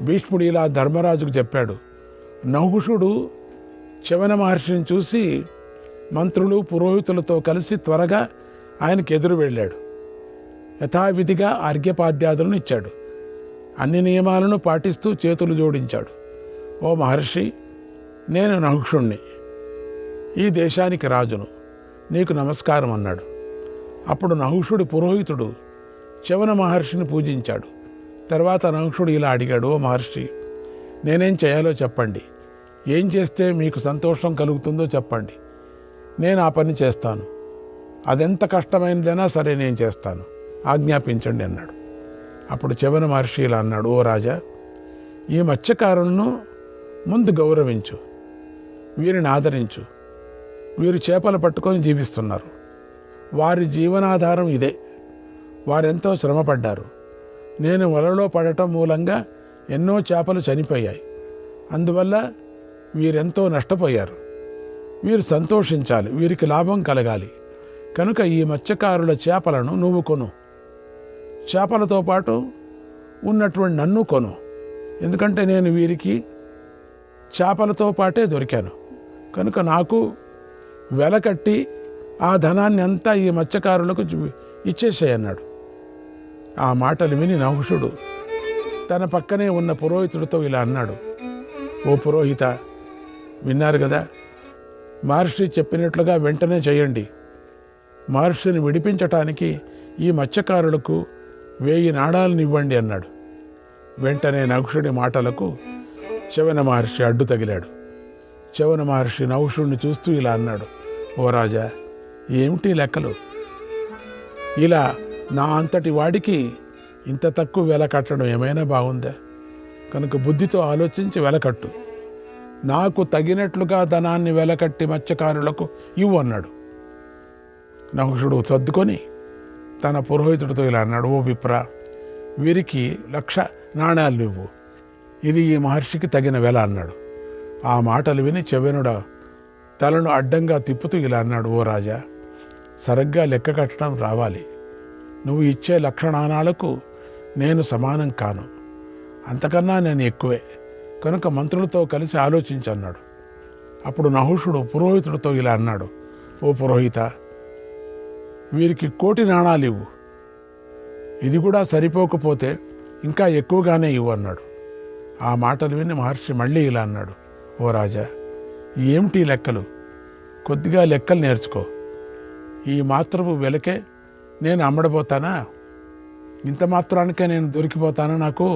భీష్ముడు ఇలా ధర్మరాజుకు చెప్పాడు. నహుషుడు చ్యవన మహర్షిని చూసి మంత్రులు పురోహితులతో కలిసి త్వరగా ఆయనకు ఎదురు వెళ్ళాడు. యథావిధిగా అర్ఘ్యపాద్యాదులను ఇచ్చాడు. అన్ని నియమాలను పాటిస్తూ చేతులు జోడించాడు. ఓ మహర్షి, నేను నహుషుణ్ణి, ఈ దేశానికి రాజును, నీకు నమస్కారం అన్నాడు. అప్పుడు నహుషుడి పురోహితుడు చ్యవన మహర్షిని పూజించాడు. తర్వాత నహుషుడు ఇలా అడిగాడు, ఓ మహర్షి, నేనేం చేయాలో చెప్పండి. ఏం చేస్తే మీకు సంతోషం కలుగుతుందో చెప్పండి, నేను ఆ పని చేస్తాను. అదెంత కష్టమైనదైనా సరే నేను చేస్తాను, ఆజ్ఞాపించండి అన్నాడు. అప్పుడు చ్యవన మహర్షి ఇలా అన్నాడు, ఓ రాజా, ఈ మత్స్యకారులను ముందు గౌరవించు, వీరిని ఆదరించు. వీరు చేపలు పట్టుకొని జీవిస్తున్నారు. వారి జీవనాధారం ఇదే. వారెంతో శ్రమపడ్డారు. నేను వలలో పడటం మూలంగా ఎన్నో చేపలు చనిపోయాయి. అందువల్ల వీరెంతో నష్టపోయారు. వీరు సంతోషించాలి, వీరికి లాభం కలగాలి. కనుక ఈ మత్స్యకారుల చేపలను నువ్వు కొను. చేపలతో పాటు ఉన్నటువంటి నన్ను కొను. ఎందుకంటే నేను వీరికి చేపలతో పాటే దొరికాను. కనుక నాకు వెల కట్టి ఆ ధనాన్ని అంతా ఈ మత్స్యకారులకు ఇచ్చేసేయన్నాడు. ఆ మాటలు విని నహుషుడు తన పక్కనే ఉన్న పురోహితుడితో ఇలా అన్నాడు, ఓ పురోహిత, విన్నారు కదా, మహర్షి చెప్పినట్లుగా వెంటనే చేయండి. మహర్షిని విడిపించటానికి ఈ మత్స్యకారులకు 1000 నాణాలను ఇవ్వండి అన్నాడు. వెంటనే నహుషుడి మాటలకు చ్యవన మహర్షి అడ్డు తగిలాడు. చ్యవన మహర్షి నహుషుడిని చూస్తూ ఇలా అన్నాడు, ఓ రాజా, ఏమిటి లెక్కలు? ఇలా నా అంతటి వాడికి ఇంత తక్కువ వెల కట్టడం ఏమైనా బాగుందా? కనుక బుద్ధితో ఆలోచించి వెలకట్టు. నాకు తగినట్లుగా ధనాన్ని వెలకట్టి మత్స్యకారులకు ఇవ్వు అన్నాడు. నహుషుడు సర్దుకొని తన పురోహితుడితో ఇలా అన్నాడు, ఓ విప్ర, వీరికి 1,00,000 నాణాలు ఇవ్వు. ఇది ఈ మహర్షికి తగిన వెల అన్నాడు. ఆ మాటలు విని చ్యవనుడు తలను అడ్డంగా తిప్పుతూ ఇలా అన్నాడు, ఓ రాజా, సరిగ్గా లెక్క కట్టడం రావాలి. నువ్వు ఇచ్చే 1,00,000 నాణాలకు నేను సమానం కాను, అంతకన్నా నేను ఎక్కువే. కనుక మంత్రులతో కలిసి ఆలోచించన్నాడు. అప్పుడు నహుషుడు పురోహితుడితో ఇలా అన్నాడు, ఓ పురోహిత, వీరికి 1,00,00,000 నాణాలు ఇవ్వు. ఇది కూడా సరిపోకపోతే ఇంకా ఎక్కువగానే ఇవ్వు అన్నాడు. ఆ మాటలు విని మహర్షి మళ్ళీ ఇలా అన్నాడు, ఓ రాజా, ఏమిటి లెక్కలు? కొద్దిగా లెక్కలు నేర్చుకో. ఈ మాత్రపు వెలకే నేను అమ్మడబోతానా? ఇంత మాత్రానికే నేను దొరికిపోతానా? నాకు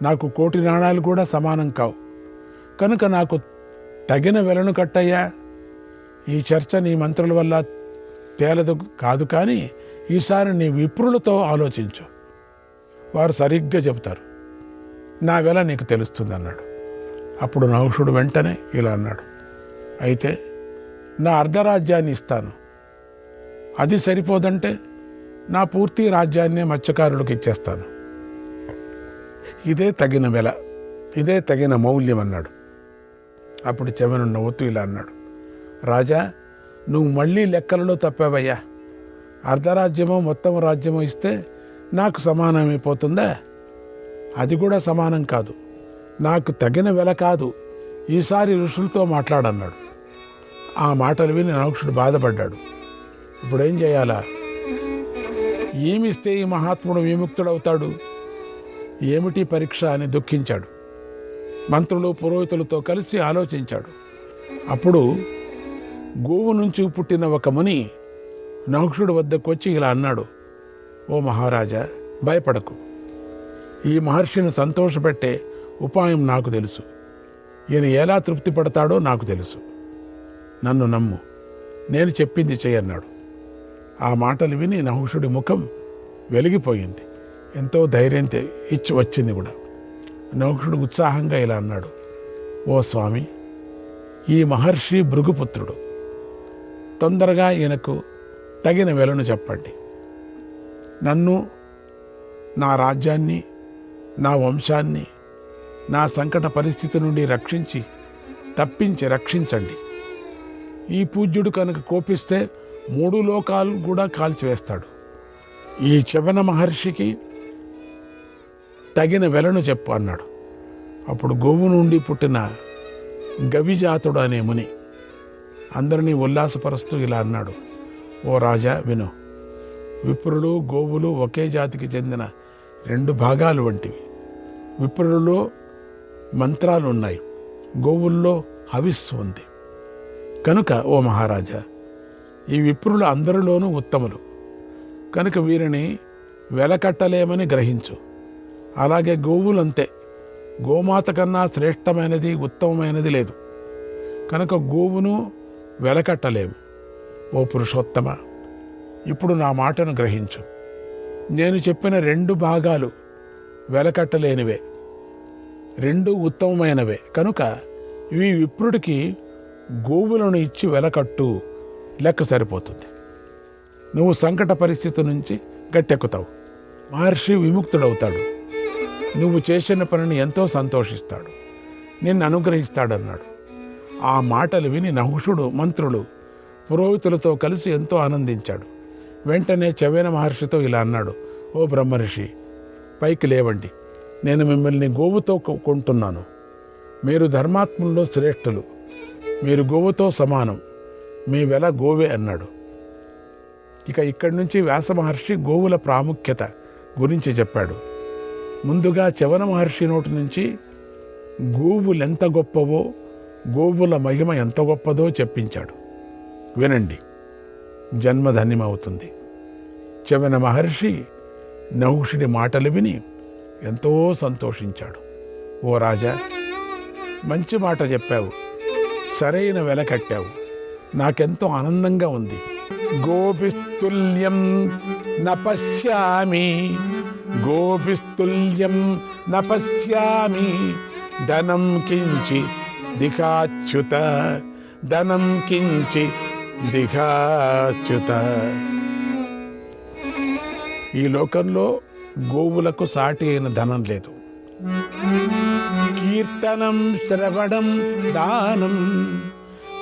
1,00,00,000 నాణాలు కూడా సమానం కావు. కనుక నాకు తగిన వెలను కట్టయ్యా. ఈ చర్చ నీ మంత్రుల వల్ల తేలదు కాదు, కానీ ఈసారి నీ విప్రులతో ఆలోచించు, వారు సరిగ్గా చెబుతారు. నా వెల నీకు తెలుస్తుంది అన్నాడు. అప్పుడు నహుషుడు వెంటనే ఇలా అన్నాడు, అయితే నా అర్ధరాజ్యాన్ని ఇస్తాను. అది సరిపోదంటే నా పూర్తి రాజ్యాన్నే మత్స్యకారులకు ఇచ్చేస్తాను. ఇదే తగిన వెల, ఇదే తగిన మౌల్యం అన్నాడు. అప్పుడు చ్యవనుడు నవ్వుతూ ఇలా అన్నాడు, రాజా, నువ్వు మళ్ళీ లెక్కలలో తప్పావయ్యా. అర్ధరాజ్యమో మొత్తం రాజ్యమో ఇస్తే నాకు సమానమైపోతుందా? అది కూడా సమానం కాదు. నాకు తగిన వెల కాదు. ఈసారి ఋషులతో మాట్లాడన్నాడు. ఆ మాటలు విని నహుషుడు బాధపడ్డాడు. ఇప్పుడేం చేయాలా? ఏమిస్తే ఈ మహాత్ముడు విముక్తుడవుతాడు? ఏమిటి పరీక్ష అని దుఃఖించాడు. మంత్రులు పురోహితులతో కలిసి ఆలోచించాడు. అప్పుడు గోవు నుంచి పుట్టిన ఒక ముని నహుషుడి వద్దకు వచ్చి ఇలా అన్నాడు, ఓ మహారాజా, భయపడకు. ఈ మహర్షిని సంతోషపెట్టే ఉపాయం నాకు తెలుసు. ఈయన ఎలా తృప్తి పడతాడో నాకు తెలుసు. నన్ను నమ్ము, నేను చెప్పింది చేయన్నాడు. ఆ మాటలు విని నహుషుడి ముఖం వెలిగిపోయింది. ఎంతో ధైర్యం ఇచ్చి వచ్చింది కూడా. నహుషుడు ఉత్సాహంగా ఇలా అన్నాడు, ఓ స్వామి, ఈ మహర్షి భృగుపుత్రుడు. తొందరగా ఈయనకు తగిన వెలను చెప్పండి. నన్ను, నా రాజ్యాన్ని, నా వంశాన్ని నా సంకట పరిస్థితి నుండి రక్షించండి. ఈ పూజ్యుడు కనుక కోపిస్తే 3 లోకాలు కూడా కాల్చివేస్తాడు. ఈ చ్యవన మహర్షికి తగిన వెలను చెప్పు అన్నాడు. అప్పుడు గోవు నుండి పుట్టిన గవిజాతుడు అనే ముని అందరినీ ఉల్లాసపరుస్తూ ఇలా అన్నాడు, ఓ రాజా విను. విప్రులు గోవులు ఒకే జాతికి చెందిన రెండు భాగాలు వంటివి. విప్రులలో మంత్రాలు ఉన్నాయి, గోవుల్లో హవిస్సు ఉంది. కనుక ఓ మహారాజా, ఈ విప్రులు అందరిలోనూ ఉత్తములు కనుక వీరిని వెలకట్టలేమని గ్రహించు. అలాగే గోవులంతే, గోమాత కన్నా శ్రేష్టమైనది ఉత్తమమైనది లేదు కనుక గోవును వెలకట్టలేము. ఓ పురుషోత్తమ, ఇప్పుడు నా మాటను గ్రహించు. నేను చెప్పిన రెండు భాగాలు వెలకట్టలేనివే, రెండు ఉత్తమమైనవే కనుక ఇవి విప్రుడికి గోవులను ఇచ్చి వెలకట్టు, లెక్క సరిపోతుంది. నువ్వు సంకట పరిస్థితి నుంచి గట్టెక్కుతావు, మహర్షి విముక్తుడవుతాడు, నువ్వు చేసిన పనిని ఎంతో సంతోషిస్తాడు, నిన్ను అనుగ్రహిస్తాడన్నాడు. ఆ మాటలు విని నహుషుడు, మంత్రులు, పురోహితులతో కలిసి ఎంతో ఆనందించాడు. వెంటనే చవేన మహర్షితో ఇలా అన్నాడు, ఓ బ్రహ్మర్షి, పైకి లేవండి, నేను మిమ్మల్ని గోవుతో కొంటున్నాను. మీరు ధర్మాత్ముల్లో శ్రేష్ఠులు, మీరు గోవుతో సమానం, మీ వెల గోవే అన్నాడు. ఇక ఇక్కడి నుంచి వ్యాస మహర్షి గోవుల ప్రాముఖ్యత గురించి చెప్పాడు. ముందుగా చవన మహర్షి నోటి నుంచి గోవులెంత గొప్పవో, గోవుల మహిమ ఎంత గొప్పదో చెప్పించాడు. వినండి, జన్మధన్యమవుతుంది. చవన మహర్షి నహుషుడి మాటలు విని ఎంతో సంతోషించాడు. ఓ రాజా, మంచి మాట చెప్పావు, సరైన వెల కట్టావు, నాకెంతో ఆనందంగా ఉంది. గోపిస్తుల్యం నపశ్యామి, గోపిస్తుల్యం నపశ్యామి, ధనం కించి దిఖాచ్యుత, ధనం కించి దిఖాచ్యుత. ఈ లోకంలో గోవులకు సాటి అయిన ధనం లేదు. కీర్తనం శ్రవణం దానం,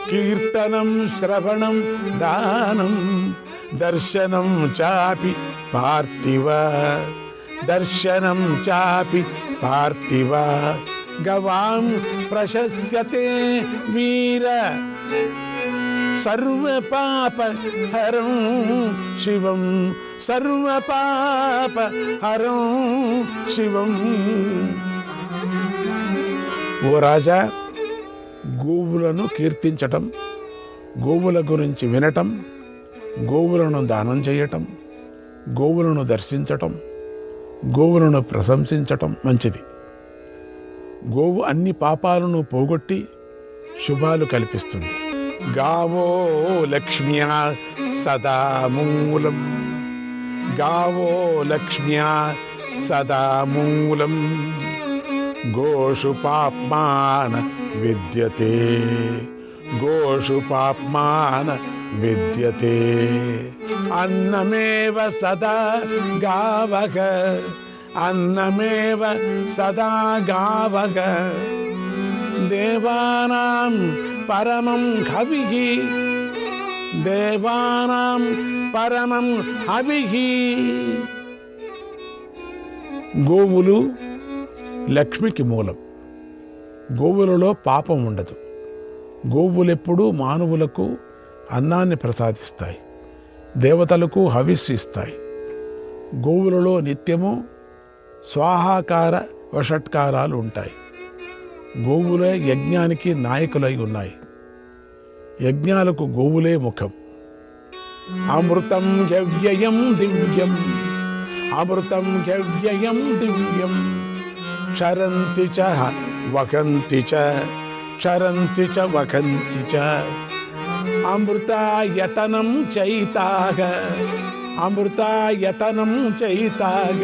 కీర్తనం శ్రవణం దానం, దర్శనం చాపి పార్థివ, దర్శనం చాపి పార్థివ. గవాం ప్రశస్యతే వీర, సర్వపాప హరం శివం, సర్వపాప హరం శివం. ఓ రాజా, గోవులను కీర్తించటం, గోవుల గురించి వినటం, గోవులను దానం చేయటం, గోవులను దర్శించటం, గోవులను ప్రశంసించటం మంచిది. గోవు అన్ని పాపాలను పోగొట్టి శుభాలు కల్పిస్తుంది. గావో లక్ష్మ్యా సదా మూలం, గావో లక్ష్మ్యా సదా మూలం. గోషు పాప్మాన విద్యతే, గోషు పాప్మాన విద్యతే. అన్నమేవ సదా గావః, అన్నమేవ సదా గావః. దేవానాం పరమం హవిః, దేవానాం పరమం హవిః. గోవులు లక్ష్మికి మూలం. గోవులలో పాపం ఉండదు. గోవులెప్పుడూ మానవులకు అన్నాన్ని ప్రసాదిస్తాయి, దేవతలకు హవిస్సు ఇస్తాయి. గోవులలో నిత్యము స్వాహాకార వషట్కారాలు ఉంటాయి. గోవులే యజ్ఞానికి నాయకులై ఉన్నాయి. యజ్ఞాలకు గోవులే ముఖం. అమృతం యవ్యయం దివ్యం, అమృతం యవ్యయం దివ్యం. క్షరంతి చ వకంతి చ, క్షరంతి చ వకంతి చ. అమృతాయతనం చైతాగ, అమృతాయతనం చైతాగ.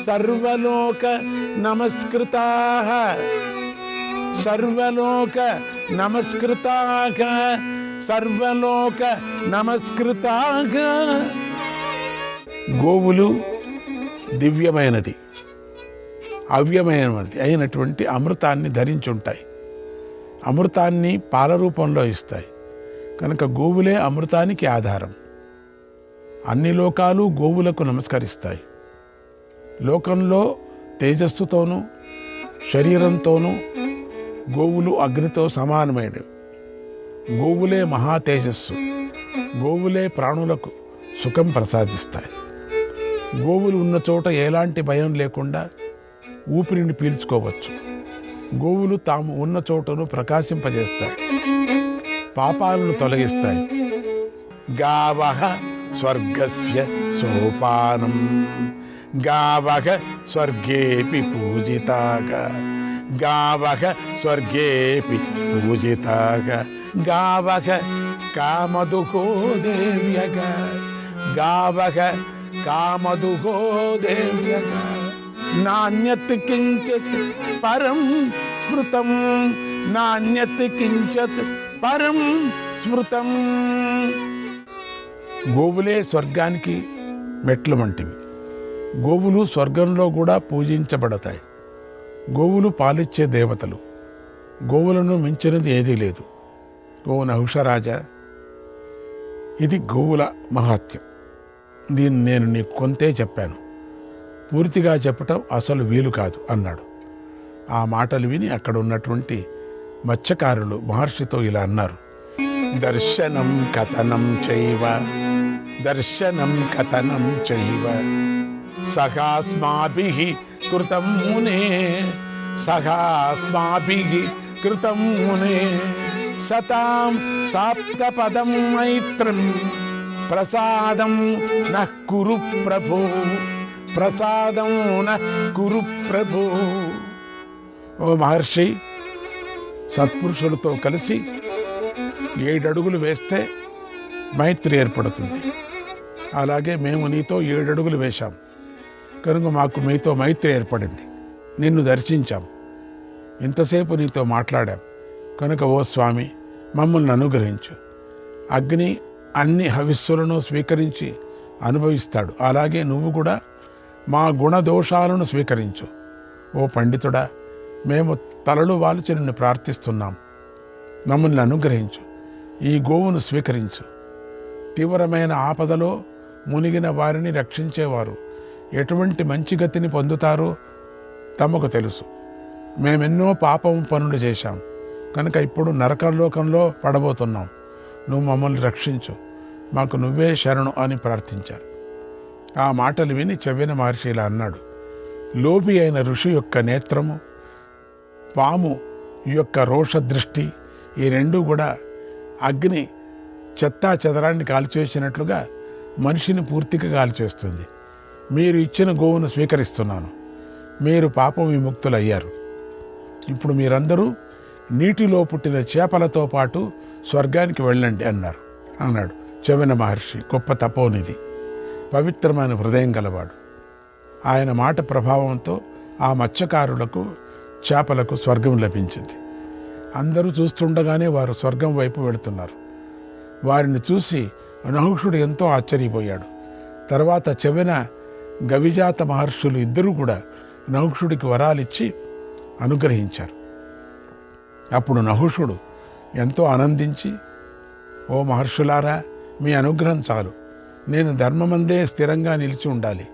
సర్వలోక నమస్కృతాః, సర్వలోక నమస్కృతాః, సర్వలోక నమస్కృతాః. గోవులు దివ్యమైనది, అవ్యమైనది అయినటువంటి అమృతాన్ని ధరించుంటాయి. అమృతాన్ని పాల రూపంలో ఇస్తాయి కనుక గోవులే అమృతానికి ఆధారం. అన్ని లోకాలు గోవులకు నమస్కరిస్తాయి. లోకంలో తేజస్సుతోనూ శరీరంతోనూ గోవులు అగ్నితో సమానమైనవి. గోవులే మహా తేజస్సు. గోవులే ప్రాణులకు సుఖం ప్రసాదిస్తాయి. గోవులు ఉన్న చోట ఎలాంటి భయం లేకుండా ఊపిరిని పీల్చుకోవచ్చు. గోవులు తాము ఉన్న చోటను ప్రకాశింపజేస్తాయి, పాపాలను తొలగిస్తాయి. గావః స్వర్గస్య సోపానం గావః స్వర్గేపి పూజితాః గావః స్వర్గేపి పూజితాః గావః కామదుఃఖో దేవ్యః గావః కామదుఃఖో దేవ్యః నాన్యత్ కించిత్ పరం స్మృతం నాన్యత్ కించిత్ పరం స్మృతం. గోవులే స్వర్గానికి మెట్లు వంటివి. గోవులు స్వర్గంలో కూడా పూజించబడతాయి. గోవులు పాలిచ్చే దేవతలు. గోవులను మించినది ఏదీ లేదు. ఓ నహుషరాజా, ఇది గోవుల మహాత్యం. దీన్ని నేను నీకు కొంతే చెప్పాను, పూర్తిగా చెప్పటం అసలు వీలు కాదు అన్నాడు. ఆ మాటలు విని అక్కడ ఉన్నటువంటి మత్స్యకారులు మహర్షితో ఇలా అన్నారు. దర్శనం కథనం చైవ దర్శనం కథనం చైవ సహాస్మాభిః కృతం మునే సహాస్మాభిః కృతం మునే సతాం సాప్తపదం మైత్రం ప్రసాదం నః కురు ప్రభో ప్రసాదం నః కురు ప్రభో. ఓ మహర్షి, సత్పురుషులతో కలిసి 7 అడుగులు వేస్తే మైత్రి ఏర్పడుతుంది. అలాగే మేము నీతో 7 అడుగులు వేశాం కనుక మాకు మీతో మైత్రి ఏర్పడింది. నిన్ను దర్శించాం, ఇంతసేపు నీతో మాట్లాడాం కనుక ఓ స్వామి మమ్మల్ని అనుగ్రహించు. అగ్ని అన్ని హవిస్సులను స్వీకరించి అనుభవిస్తాడు. అలాగే నువ్వు కూడా మా గుణదోషాలను స్వీకరించు. ఓ పండితుడా, మేము తలలు వాల్చి నిన్ను ప్రార్థిస్తున్నాం. మమ్మల్ని అనుగ్రహించు. ఈ గోవును స్వీకరించు. తీవ్రమైన ఆపదలో మునిగిన వారిని రక్షించేవారు ఎటువంటి మంచి గతిని పొందుతారో తమకు తెలుసు. మేమెన్నో పాపం పనులు చేశాం కనుక ఇప్పుడు నరకలోకంలో పడబోతున్నాం. నువ్వు మమ్మల్ని రక్షించు, మాకు నువ్వే శరణు అని ప్రార్థించారు. ఆ మాటలు విని చవ్విన మహర్షి ఇలా అన్నాడు. లోభి అయిన ఋషి యొక్క నేత్రము, పాము యొక్క రోషదృష్టి, ఈ రెండూ కూడా అగ్ని చెత్తా చెదరాన్ని కాల్చివేసినట్లుగా మనిషిని పూర్తిగా కాల్చేస్తుంది. మీరు ఇచ్చిన గోవును స్వీకరిస్తున్నాను. మీరు పాపం విముక్తులయ్యారు. ఇప్పుడు మీరందరూ నీటిలో పుట్టిన చేపలతో పాటు స్వర్గానికి వెళ్ళండి అన్నాడు చవ్విన మహర్షి. గొప్ప తపోనిధి, పవిత్రమైన హృదయం గలవాడు. ఆయన మాట ప్రభావంతో ఆ మత్స్యకారులకు, చేపలకు స్వర్గం లభించింది. అందరూ చూస్తుండగానే వారు స్వర్గం వైపు వెళుతున్నారు. వారిని చూసి నహుషుడు ఎంతో ఆశ్చర్యపోయాడు. తర్వాత చవ్విన గవిజాత మహర్షులు ఇద్దరూ కూడా నహుషుడికి వరాలిచ్చి అనుగ్రహించారు. అప్పుడు నహుషుడు ఎంతో ఆనందించి, ఓ మహర్షులారా, మీ అనుగ్రహం చాలు. నేను ధర్మమందే స్థిరంగా నిలిచి ఉండాలి.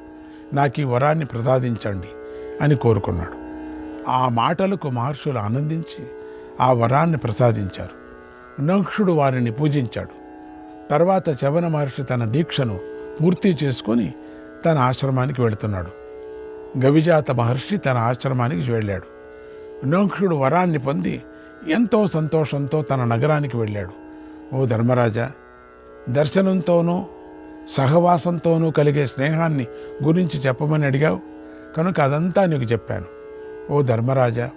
నాకు ఈ వరాన్ని ప్రసాదించండి అని కోరుకున్నాడు. ఆ మాటలకు మహర్షులు ఆనందించి ఆ వరాన్ని ప్రసాదించారు. నహుషుడు వారిని పూజించాడు. తర్వాత చవ్విన మహర్షి తన దీక్షను పూర్తి చేసుకొని తన ఆశ్రమానికి వెళుతున్నాడు. గవిజాత మహర్షి తన ఆశ్రమానికి వెళ్ళాడు. నహుషుడు వరాన్ని పొంది ఎంతో సంతోషంతో తన నగరానికి వెళ్ళాడు. ఓ ధర్మరాజా, దర్శనంతోనూ సహవాసంతోనూ కలిగే స్నేహాన్ని గురించి చెప్పమని అడిగావు కనుక అదంతా నీకు చెప్పాను. ఓ ధర్మరాజా,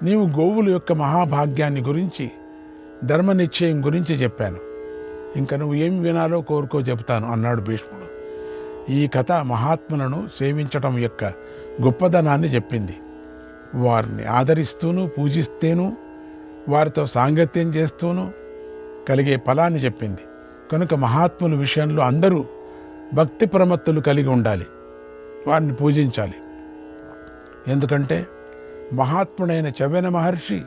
నీవు గోవుల యొక్క మహాభాగ్యాన్ని గురించి, ధర్మ నిశ్చయం గురించి చెప్పాను. ఇంకా నువ్వు ఏం వినాలో కోరుకో చెబుతాను అన్నాడు భీష్ముడు. ఈ కథ మహాత్ములను సేవించటం యొక్క గొప్పదనాన్ని చెప్పింది. వారిని ఆదరిస్తూను, పూజిస్తేనూ, వారితో సాంగత్యం చేస్తూనూ కలిగే ఫలాన్ని చెప్పింది. కనుక మహాత్ముల విషయంలో అందరూ భక్తి ప్రమత్తులు కలిగి ఉండాలి, వారిని పూజించాలి. ఎందుకంటే మహాత్ముడైన చవ్విన మహర్షి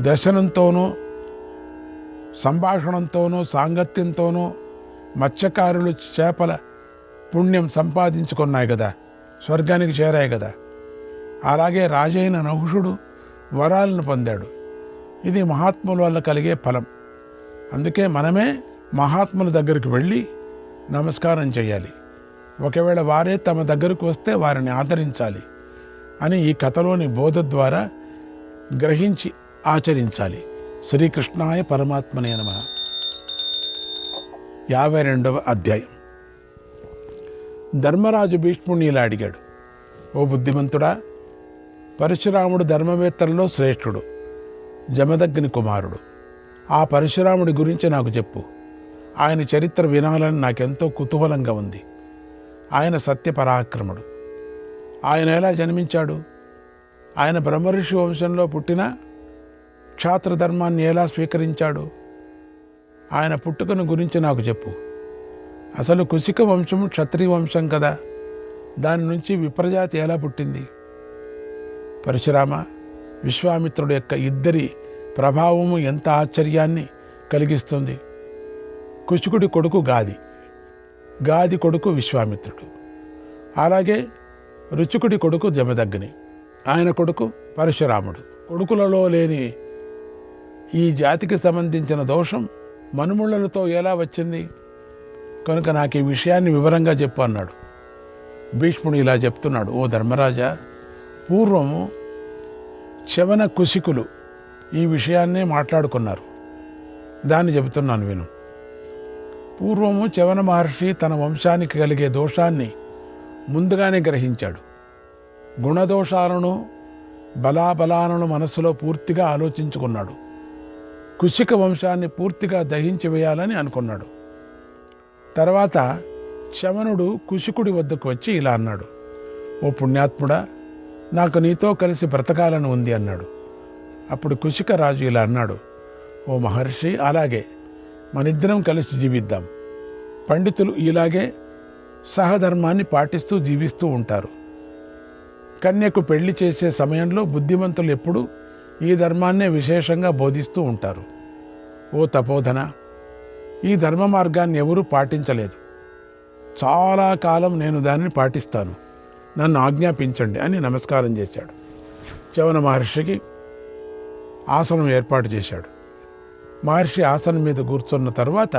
దర్శనంతోనూ, సంభాషణంతోనూ, సాంగత్యంతోనూ మత్స్యకారులు చేపల పుణ్యం సంపాదించుకున్నాయి కదా, స్వర్గానికి చేరాయి కదా. అలాగే రాజైన నహుషుడు వరాలను పొందాడు. ఇది మహాత్ముల వల్ల కలిగే ఫలం. అందుకే మనమే మహాత్ముల దగ్గరికి వెళ్ళి నమస్కారం చేయాలి. ఒకవేళ వారే తమ దగ్గరకు వస్తే వారిని ఆదరించాలి అని ఈ కథలోని బోధ ద్వారా గ్రహించి ఆచరించాలి. శ్రీకృష్ణాయ పరమాత్మనే నమః. 52వ అధ్యాయం. ధర్మరాజు భీష్ముడిని ఇలా అడిగాడు, ఓ బుద్ధిమంతుడా, పరశురాముడు ధర్మవేత్తల్లో శ్రేష్ఠుడు, జమదగ్ని కుమారుడు. ఆ పరశురాముడి గురించి నాకు చెప్పు. ఆయన చరిత్ర వినాలని నాకెంతో కుతూహలంగా ఉంది. ఆయన సత్యపరాక్రముడు. ఆయన ఎలా జన్మించాడు? ఆయన బ్రహ్మర్షి వంశంలో పుట్టిన క్షాత్రధర్మాన్ని ఎలా స్వీకరించాడు? ఆయన పుట్టుకను గురించి నాకు చెప్పు. అసలు కుశిక వంశము క్షత్రియ వంశం కదా, దాని నుంచి విప్రజాతి ఎలా పుట్టింది? పరశురామ, విశ్వామిత్రుడు యొక్క ఇద్దరి ప్రభావము ఎంత ఆశ్చర్యాన్ని కలిగిస్తుంది. కుశికుడి కొడుకు గాది, గాది కొడుకు విశ్వామిత్రుడు. అలాగే రుచికుడి కొడుకు జమదగ్ని, ఆయన కొడుకు పరశురాముడు. కొడుకులలో లేని ఈ జాతికి సంబంధించిన దోషం మనుమళ్ళతో ఎలా వచ్చింది? కనుక నాకు ఈ విషయాన్ని వివరంగా చెప్పు అన్నాడు. భీష్ముడు ఇలా చెప్తున్నాడు, ఓ ధర్మరాజా, పూర్వము చవన కుశికులు ఈ విషయాన్నే మాట్లాడుకున్నారు. దాన్ని చెబుతున్నాను విను. పూర్వము చవన మహర్షి తన వంశానికి కలిగే దోషాన్ని ముందుగానే గ్రహించాడు. గుణదోషాలను బలాబలాలను మనస్సులో పూర్తిగా ఆలోచించుకున్నాడు. కుశిక వంశాన్ని పూర్తిగా దహించి వేయాలని అనుకున్నాడు. తర్వాత చవనుడు కుశికుడి వద్దకు వచ్చి ఇలా అన్నాడు, ఓ పుణ్యాత్ముడా, నాకు నీతో కలిసి బ్రతకాలని ఉంది అన్నాడు. అప్పుడు కుశిక రాజు ఇలా అన్నాడు, ఓ మహర్షి, అలాగే మనిద్దరం కలిసి జీవిద్దాం. పండితులు ఇలాగే సహధర్మాన్ని పాటిస్తూ జీవిస్తూ ఉంటారు. కన్యకు పెళ్లి చేసే సమయంలో బుద్ధిమంతులు ఎప్పుడూ ఈ ధర్మాన్నే విశేషంగా బోధిస్తూ ఉంటారు. ఓ తపోధన, ఈ ధర్మ మార్గాన్ని ఎవరూ పాటించలేదు. చాలా కాలం నేను దానిని పాటిస్తాను, నన్ను ఆజ్ఞాపించండి అని నమస్కారం చేశాడు. చవన మహర్షికి ఆసనం ఏర్పాటు చేశాడు. మహర్షి ఆసనం మీద కూర్చున్న తరువాత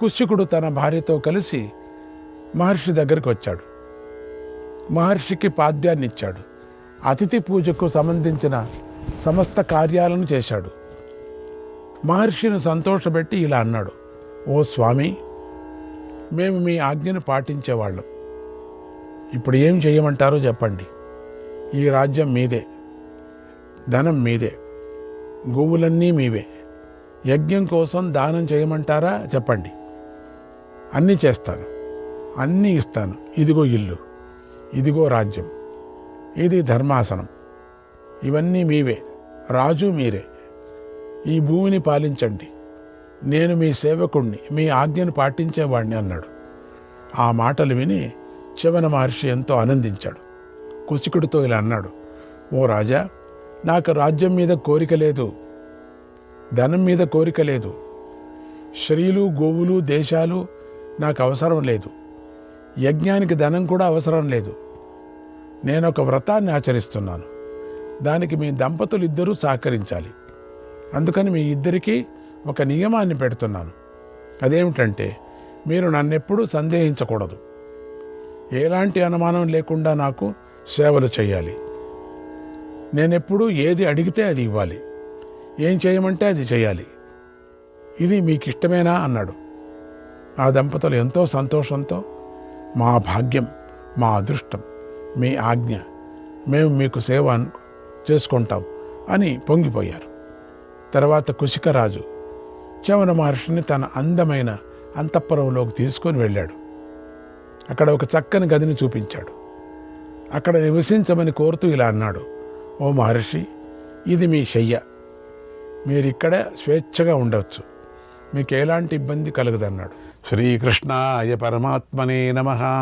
కుశికుడు తన భార్యతో కలిసి మహర్షి దగ్గరికి వచ్చాడు. మహర్షికి పాద్యాన్ని ఇచ్చాడు. అతిథి పూజకు సంబంధించిన సమస్త కార్యాలను చేశాడు. మహర్షిని సంతోషపెట్టి ఇలా అన్నాడు, ఓ స్వామి, మేము మీ ఆజ్ఞను పాటించేవాళ్ళం. ఇప్పుడు ఏం చేయమంటారో చెప్పండి. ఈ రాజ్యం మీదే, ధనం మీదే, గోవులన్నీ మీవే. యజ్ఞం కోసం దానం చేయమంటారా చెప్పండి. అన్నీ చేస్తాను, అన్నీ ఇస్తాను. ఇదిగో ఇల్లు, ఇదిగో రాజ్యం, ఇది ధర్మాసనం, ఇవన్నీ మీవే. రాజు మీరే. ఈ భూమిని పాలించండి. నేను మీ సేవకుణ్ణి, మీ ఆజ్ఞను పాటించేవాడిని అన్నాడు. ఆ మాటలు విని చవన మహర్షి ఎంతో ఆనందించాడు. కుశికుడితో ఇలా అన్నాడు, ఓ రాజా, నాకు రాజ్యం మీద కోరిక లేదు, ధనం మీద కోరిక లేదు, స్త్రీలు, గోవులు, దేశాలు నాకు అవసరం లేదు, యజ్ఞానికి ధనం కూడా అవసరం లేదు. నేను ఒక వ్రతాన్ని ఆచరిస్తున్నాను. దానికి మీ దంపతులు ఇద్దరూ సహకరించాలి. అందుకని మీ ఇద్దరికీ ఒక నియమాన్ని పెడుతున్నాను. అదేమిటంటే, మీరు నన్నెప్పుడూ సందేహించకూడదు. ఎలాంటి అనుమానం లేకుండా నాకు సేవలు చేయాలి. నేనెప్పుడూ ఏది అడిగితే అది ఇవ్వాలి, ఏం చేయమంటే అది చేయాలి. ఇది మీకు ఇష్టమేనా అన్నాడు. ఆ దంపతులు ఎంతో సంతోషంతో, మా భాగ్యం, మా అదృష్టం, మీ ఆజ్ఞ, మేము మీకు సేవ చేసుకుంటాం అని పొంగిపోయారు. తర్వాత కుశికరాజు చవన మహర్షిని తన అందమైన అంతఃపురంలోకి తీసుకొని వెళ్ళాడు. అక్కడ ఒక చక్కని గదిని చూపించాడు. అక్కడ నివసించమని కోరుతూ ఇలా అన్నాడు, ఓ మహర్షి, ఇది మీ శయ్య. మీరిక్కడ స్వేచ్ఛగా ఉండవచ్చు, మీకు ఎలాంటి ఇబ్బంది కలగదన్నాడు. శ్రీకృష్ణాయ పరమాత్మనే నమః.